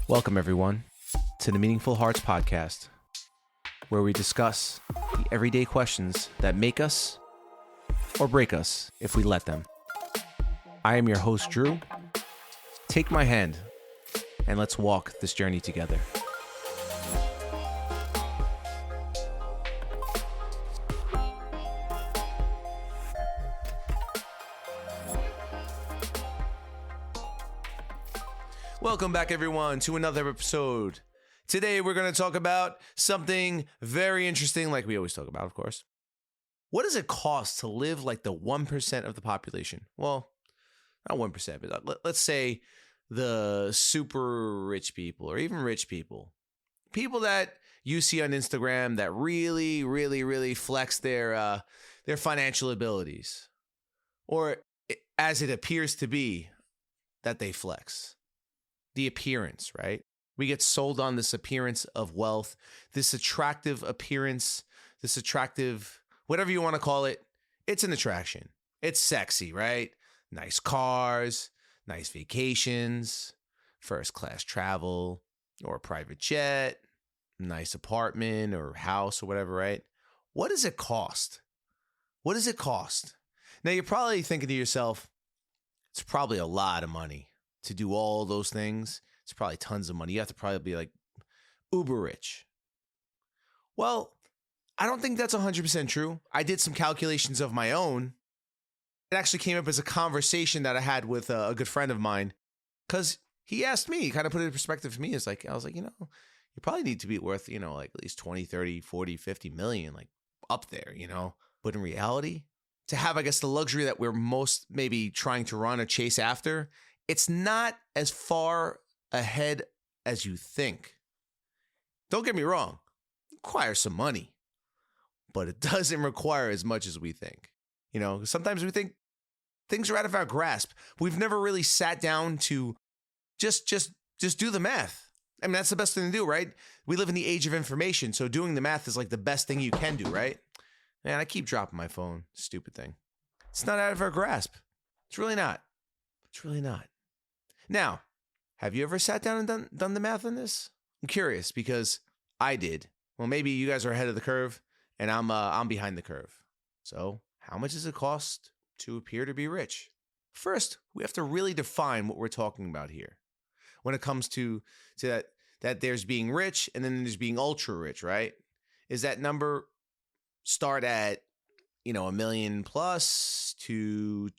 Welcome, everyone, to the Meaningful Hearts Podcast, where we discuss the everyday questions that make us or break us if we let them. I am your host, Drew. Take my hand and let's walk this journey together. Welcome back, everyone, to another episode. Today, we're going to talk about something very interesting, like we always talk about, of course. What does it cost to live like the 1% of the population? Well, not 1%, but let's say the super rich people or even rich people. People that you see on Instagram that really flex their financial abilities. Or as it appears to be that they flex. The appearance, right? We get sold on this appearance of wealth, this attractive appearance, this attractive, whatever you want to call it. It's an attraction. It's sexy, right? Nice cars, nice vacations, first class travel or a private jet, nice apartment or house or whatever, right? What does it cost? What does it cost? Now, you're probably thinking to yourself, it's probably a lot of money. To do all those things, it's probably tons of money. You have to probably be like uber rich. Well, I don't think that's 100% true. I did some calculations of my own. It actually came up as a conversation that I had with a good friend of mine because he asked me, kind of put it in perspective for me. I was like, you probably need to be worth, like at least 20, 30, 40, 50 million, like up there, But in reality, to have, I guess, the luxury that we're most maybe trying to run or chase after, it's not as far ahead as you think. Don't get me wrong. It requires some money, but it doesn't require as much as we think. Sometimes we think things are out of our grasp. We've never really sat down to just do the math. I mean, that's the best thing to do, right? We live in the age of information, so doing the math is like the best thing you can do, right? Man, I keep dropping my phone. Stupid thing. It's not out of our grasp. It's really not. It's really not. Now, have you ever sat down and done the math on this? I'm curious because I did. Well, maybe you guys are ahead of the curve and I'm behind the curve. So, how much does it cost to appear to be rich? First, we have to really define what we're talking about here. When it comes to that there's being rich and then there's being ultra rich, right? Is that number start at, $1 million plus to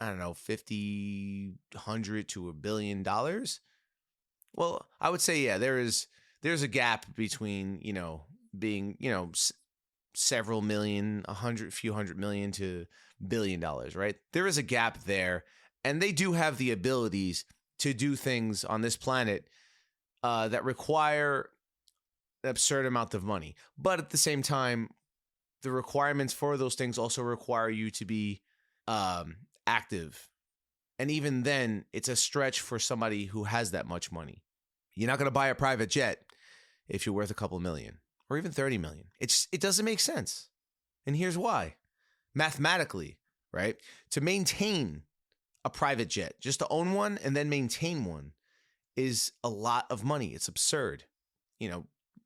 50, 100 to $1 billion? Well, I would say, yeah, there's a gap between, being, several million, few hundred million to $1 billion, right? There is a gap there. And they do have the abilities to do things on this planet that require an absurd amount of money. But at the same time, the requirements for those things also require you to be active. And even then, it's a stretch for somebody who has that much money. You're not going to buy a private jet if you're worth a couple million or even 30 million. It doesn't make sense. And here's why. Mathematically, right? To maintain a private jet, just to own one and then maintain one is a lot of money. It's absurd.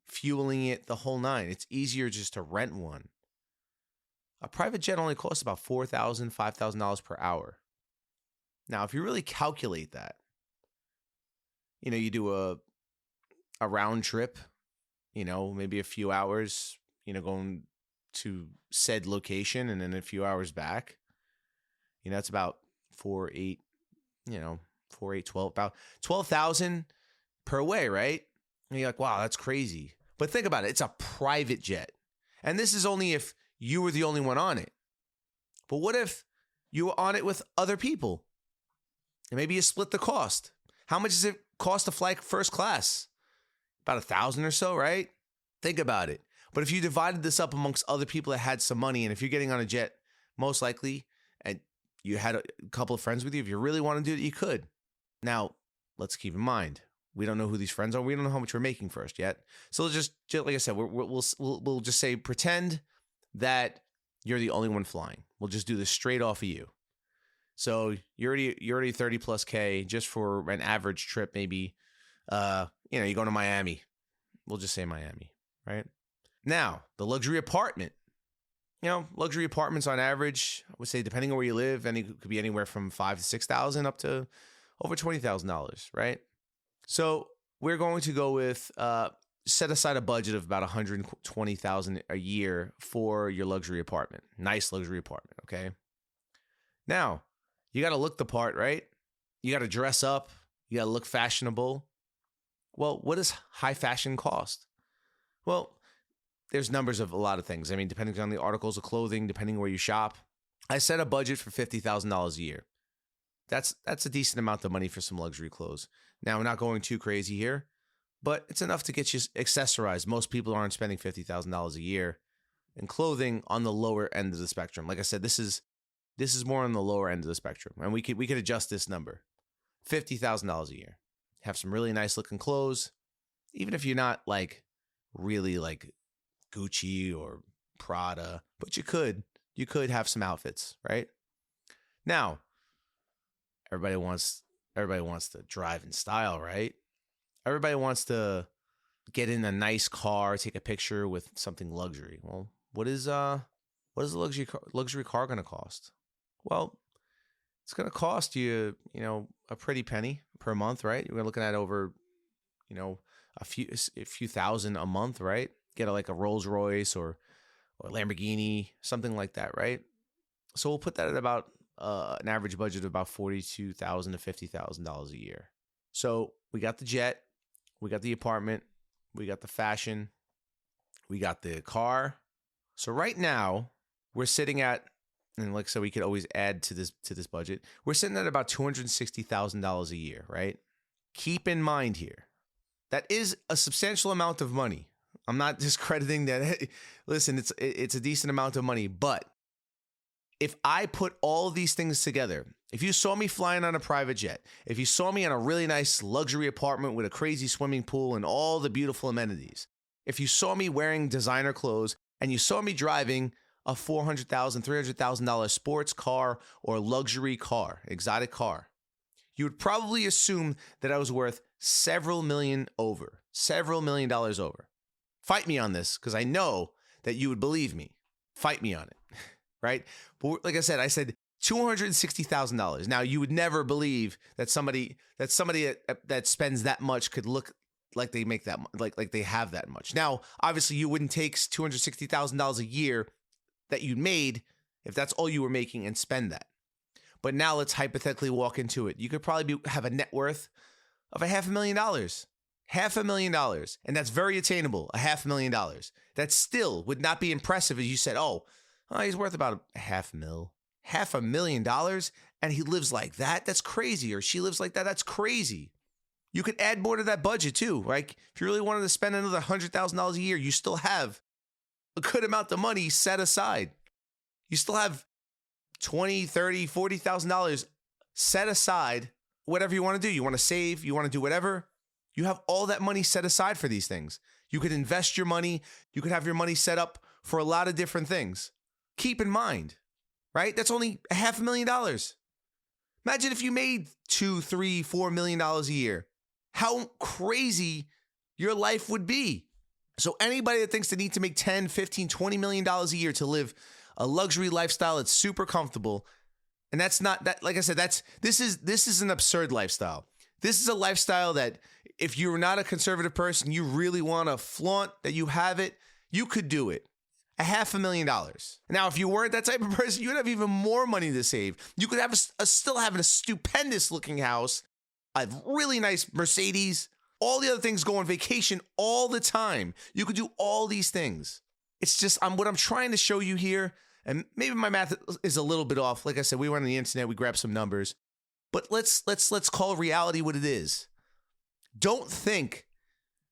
Fueling it, the whole nine. It's easier just to rent one. A private jet only costs about $4,000, $5,000 per hour. Now, if you really calculate that, you do a round trip, maybe a few hours, going to said location and then a few hours back, that's about 4, 8, 12, about 12,000 per way, right? And you're like, wow, that's crazy. But think about it. It's a private jet. And this is only if you were the only one on it. But what if you were on it with other people? And maybe you split the cost. How much does it cost to fly first class? About $1,000 or so, right? Think about it. But if you divided this up amongst other people that had some money, and if you're getting on a jet, most likely, and you had a couple of friends with you, if you really want to do it, you could. Now, let's keep in mind, we don't know who these friends are. We don't know how much we're making first yet. So let's just like I said, we'll just say pretend that you're the only one flying. We'll just do this straight off of you. So you're already 30 plus K just for an average trip, maybe You go to Miami. We'll just say Miami, right? Now, the luxury apartment. Luxury apartments on average, I would say, depending on where you live, could be anywhere from $5,000 to $6,000 up to over $20,000, right? So we're going to go with set aside a budget of about $120,000 a year for your luxury apartment. Nice luxury apartment, okay? Now, you got to look the part, right? You got to dress up. You got to look fashionable. Well, what does high fashion cost? Well, there's numbers of a lot of things. I mean, depending on the articles of clothing, depending where you shop. I set a budget for $50,000 a year. That's a decent amount of money for some luxury clothes. Now, we're not going too crazy here, but it's enough to get you accessorized. Most people aren't spending $50,000 a year in clothing on the lower end of the spectrum. Like I said, this is more on the lower end of the spectrum, and we could adjust this number. $50,000 a year. Have some really nice looking clothes, even if you're not really Gucci or Prada, but you could have some outfits, right? Now, everybody wants to drive in style, right? Everybody wants to get in a nice car, take a picture with something luxury. Well, what is a luxury car going to cost? Well, it's going to cost you, a pretty penny per month, right? You're looking at over, a few thousand a month, right? Get a Rolls Royce or Lamborghini, something like that, right? So we'll put that at about an average budget of about $42,000 to $50,000 a year. So we got the jet, we got the apartment, we got the fashion, we got the car. So right now we're sitting at, and so we could always add to this budget. We're sitting at about $260,000 a year, right? Keep in mind here, that is a substantial amount of money. I'm not discrediting that. Listen, it's a decent amount of money, but if I put all of these things together, if you saw me flying on a private jet, if you saw me in a really nice luxury apartment with a crazy swimming pool and all the beautiful amenities, if you saw me wearing designer clothes and you saw me driving a $400,000, $300,000 sports car or luxury car, exotic car, you would probably assume that I was worth several million dollars over. Fight me on this, because I know that you would believe me. Fight me on it, right? But like I said $260,000. Now, you would never believe that somebody that spends that much could look like they make that, like they have that much. Now, obviously, you wouldn't take $260,000 a year that you made if that's all you were making and spend that. But now let's hypothetically walk into it. You could probably have a net worth of $500,000. $500,000. And that's very attainable, $500,000. That still would not be impressive if you said, oh, he's worth about $500,000. $500,000 and he lives like that? That's crazy. Or she lives like that? That's crazy. You could add more to that budget too. Like if you really wanted to spend another $100,000 a year, you still have a good amount of money set aside. You still have $20,000, $30,000, $40,000 set aside. Whatever you want to do. You want to save, you want to do whatever. You have all that money set aside for these things. You could invest your money. You could have your money set up for a lot of different things. Keep in mind, right? That's only $500,000. Imagine if you made $2, $3, $4 million a year. How crazy your life would be. So anybody that thinks they need to make $10, $15, $20 million a year to live a luxury lifestyle that's super comfortable, and that's not that. Like I said, this is an absurd lifestyle. This is a lifestyle that if you're not a conservative person, you really want to flaunt that you have it, you could do it. $500,000. Now, if you weren't that type of person, you would have even more money to save. You could have still having a stupendous looking house, a really nice Mercedes, all the other things, go on vacation all the time. You could do all these things. It's just what I'm trying to show you here, and maybe my math is a little bit off. Like I said, we went on the internet, we grabbed some numbers, but let's call reality what it is. Don't think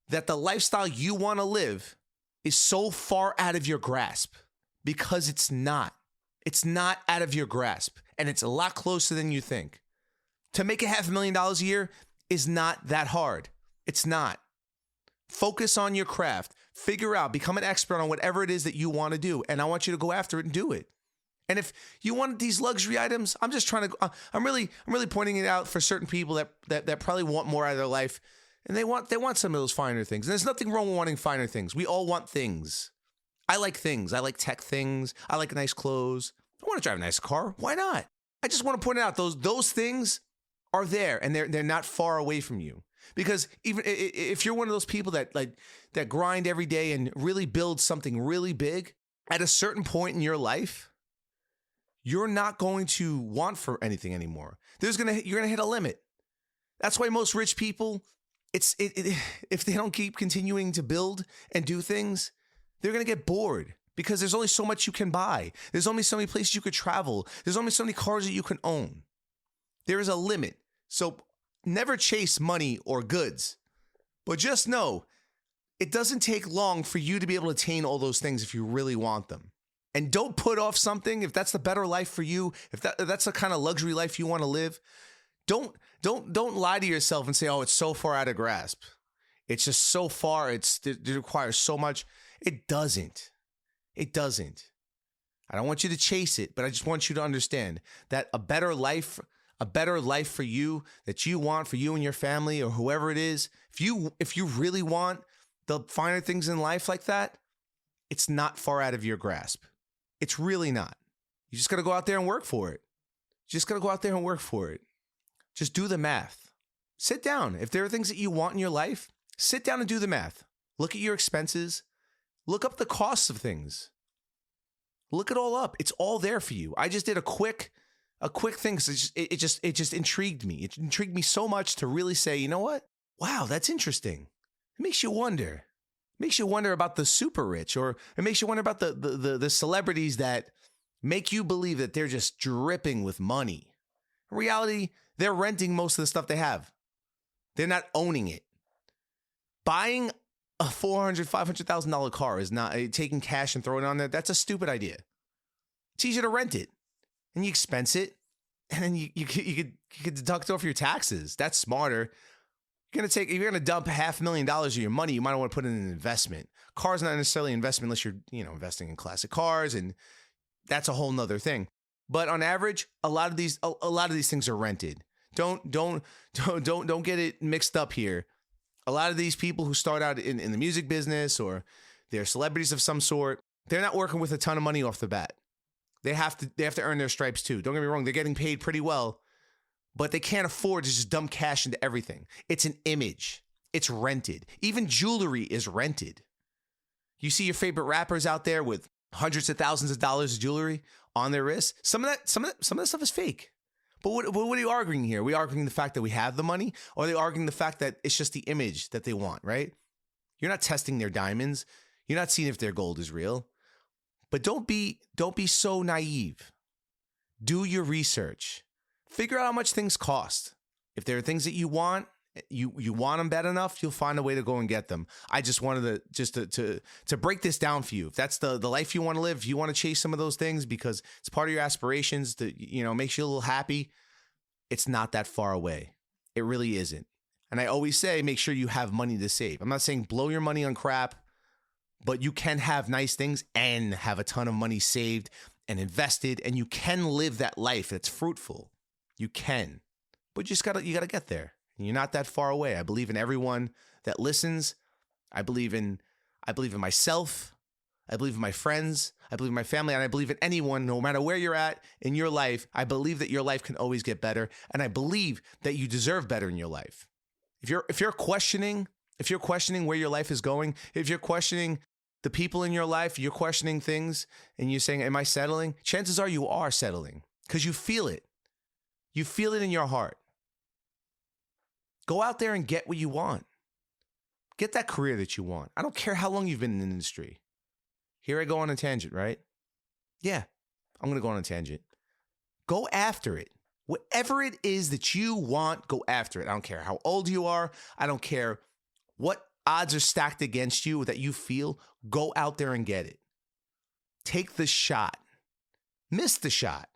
that the lifestyle you want to live is so far out of your grasp, because it's not. It's not out of your grasp, and it's a lot closer than you think. To make $500,000 a year is not that hard. It's not. Focus on your craft. Figure out, become an expert on whatever it is that you want to do, and I want you to go after it and do it. And if you want these luxury items, I'm really pointing it out for certain people that probably want more out of their life. And they want some of those finer things. And there's nothing wrong with wanting finer things. We all want things. I like things. I like tech things. I like nice clothes. I want to drive a nice car. Why not? I just want to point out those things are there, and they're not far away from you. Because even if you're one of those people that grind every day and really build something really big, at a certain point in your life, you're not going to want for anything anymore. You're gonna hit a limit. That's why most rich people, if they don't keep continuing to build and do things, they're going to get bored because there's only so much you can buy. There's only so many places you could travel. There's only so many cars that you can own. There is a limit. So never chase money or goods, but just know it doesn't take long for you to be able to attain all those things if you really want them. And don't put off something if that's the better life for you, if that's the kind of luxury life you want to live. Don't lie to yourself and say, oh, it's so far out of grasp. It's just so far. It requires so much. It doesn't. It doesn't. I don't want you to chase it, but I just want you to understand that a better life for you that you want for you and your family or whoever it is, if you really want the finer things in life like that, it's not far out of your grasp. It's really not. You just got to go out there and work for it. Just do the math. Sit down. If there are things that you want in your life, sit down and do the math. Look at your expenses. Look up the costs of things. Look it all up. It's all there for you. I just did a quick thing because it just intrigued me. It intrigued me so much to really say, you know what? Wow, that's interesting. It makes you wonder. It makes you wonder about the super rich, or it makes you wonder about the celebrities that make you believe that they're just dripping with money. In reality, they're renting most of the stuff they have. They're not owning it. Buying a $400,000, $500,000 car is not taking cash and throwing it on there. That's a stupid idea. It's easier to rent it, and you expense it, and then you could deduct off your taxes. That's smarter. If you're gonna dump $500,000 of your money, you might want to put it in an investment. Cars not necessarily an investment unless you're investing in classic cars, and that's a whole nother thing. But on average, a lot of these things are rented. Don't get it mixed up here. A lot of these people who start out in the music business, or they're celebrities of some sort, they're not working with a ton of money off the bat. They have to earn their stripes too. Don't get me wrong, they're getting paid pretty well, but they can't afford to just dump cash into everything. It's an image. It's rented. Even jewelry is rented. You see your favorite rappers out there with hundreds of thousands of dollars of jewelry on their wrists. Some of that stuff is fake. But what are you arguing here? Are we arguing the fact that we have the money, or are they arguing the fact that it's just the image that they want, right? You're not testing their diamonds. You're not seeing if their gold is real. But don't be so naive. Do your research. Figure out how much things cost. If there are things that you want them bad enough, you'll find a way to go and get them. I just wanted to break this down for you. If that's the life you want to live, if you want to chase some of those things because it's part of your aspirations that makes you a little happy, it's not that far away. It really isn't. And I always say, make sure you have money to save. I'm not saying blow your money on crap, but you can have nice things and have a ton of money saved and invested, and you can live that life that's fruitful. You can, but you gotta get there. And you're not that far away. I believe in everyone that listens. I believe in myself. I believe in my friends. I believe in my family, and I believe in anyone, no matter where you're at in your life. I believe that your life can always get better, and I believe that you deserve better in your life. If you're questioning where your life is going, if you're questioning the people in your life, you're questioning things, and you're saying, am I settling? Chances are you are settling because you feel it. You feel it in your heart. Go out there and get what you want. Get that career that you want. I don't care how long you've been in the industry. Here I go on a tangent, right? Yeah, I'm going to go on a tangent. Go after it. Whatever it is that you want, go after it. I don't care how old you are. I don't care what odds are stacked against you that you feel. Go out there and get it. Take the shot. Miss the shot.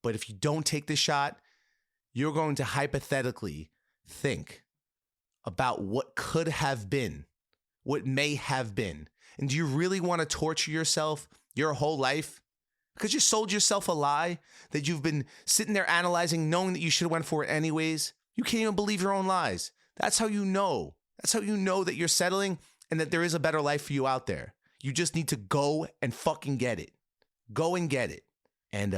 But if you don't take the shot, you're going to hypothetically think about what could have been, what may have been. And do you really want to torture yourself your whole life? Because you sold yourself a lie that you've been sitting there analyzing, knowing that you should have went for it anyways. You can't even believe your own lies. That's how you know. That's how you know that you're settling and that there is a better life for you out there. You just need to go and fucking get it. Go and get it. And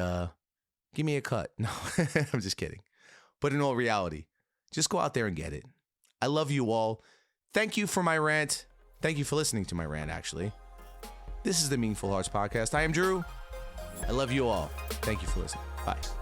give me a cut. No, I'm just kidding. But in all reality, just go out there and get it. I love you all. Thank you for my rant. Thank you for listening to my rant, actually. This is the Meaningful Hearts Podcast. I am Drew. I love you all. Thank you for listening. Bye.